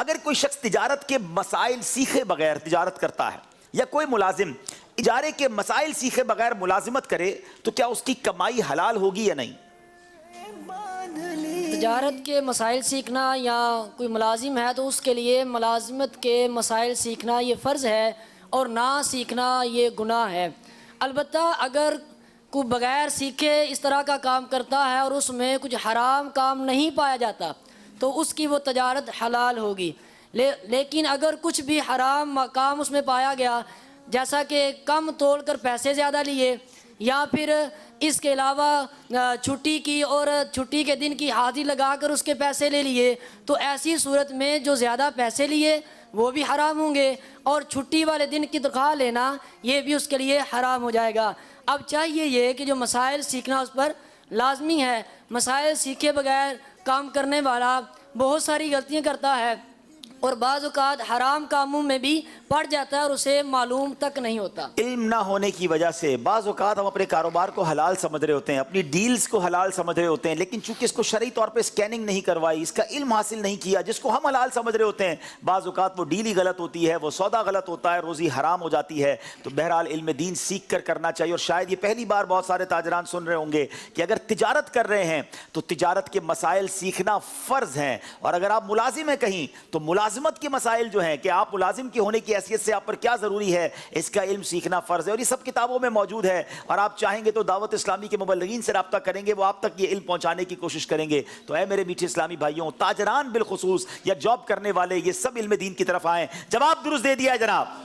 अगर कोई शख्स तिजारत के मसाइल सीखे बगैर तिजारत करता है या कोई मुलाजिम इजारे के मसाइल सीखे बगैर मुलाजिमत करे तो क्या उसकी कमाई हलाल होगी या नहीं? तिजारत के मसाइल सीखना या कोई मुलाजिम है तो उसके लिए मुलाजिमत के मसाइल सीखना ये फ़र्ज़ है और ना सीखना ये गुनाह है। अलबत्ता अगर कोई बग़ैर सीखे इस तरह का काम करता है और उसमें कुछ हराम काम नहीं पाया जाता तो उसकी वो तजारत हलाल होगी। लेकिन अगर कुछ भी हराम काम उसमें पाया गया, जैसा कि कम तोल कर पैसे ज़्यादा लिए या फिर इसके अलावा छुट्टी की और छुट्टी के दिन की हाजिरी लगाकर उसके पैसे ले लिए, तो ऐसी सूरत में जो ज़्यादा पैसे लिए वो भी हराम होंगे और छुट्टी वाले दिन की तनख्वाह लेना ये भी उसके लिए हराम हो जाएगा। अब चाहिए ये कि जो मसाइल सीखना उस पर लाजमी है। मसाइल सीखे बगैर काम करने वाला बहुत सारी गलतियां करता है और बाज़ औक़ात हराम कामों में भी पड़ जाता है और उसे मालूम तक नहीं होता। इल्म ना होने की वजह से बाज़ औक़ात हम अपने कारोबार को हलाल समझ रहे होते हैं, अपनी डील्स को हलाल समझ रहे होते हैं, लेकिन चूंकि इसको शरई तौर पे स्कैनिंग नहीं करवाई, इसका इल्म हासिल नहीं किया, जिसको हम हलाल समझ रहे होते हैं, बाज़ औक़ात वो डील ही गलत होती है, वो सौदा गलत होता है, रोज़ी हराम हो जाती है। तो बहरहाल इल्म दीन सीख कर करना चाहिए। और शायद ये पहली बार बहुत सारे ताजरान सुन रहे होंगे कि अगर तिजारत कर रहे हैं तो तिजारत के मसाइल सीखना फ़र्ज़ हैं, और अगर आप मुलाजिम हैं कहीं तो मुलाजिमत के मसाइल जो हैं कि आप मुलाजिम की होने की हैसियत से आप पर क्या ज़रूरी है, इसका इल्म सीखना फ़र्ज़ है। और ये सब किताबों में मौजूद है और आप चाहेंगे तो दावत इस्लामी के मुबल्लिगीन से रब्ता करेंगे, वो आप तक ये इल्म पहुंचाने की कोशिश करेंगे। तो ऐ मेरे मीठे इस्लामी भाइयों, ताजरान बिलखुसूस या जॉब करने वाले, ये सब इल्म दीन की तरफ आएँ। जवाब दुरुस्त दे दिया है जनाब।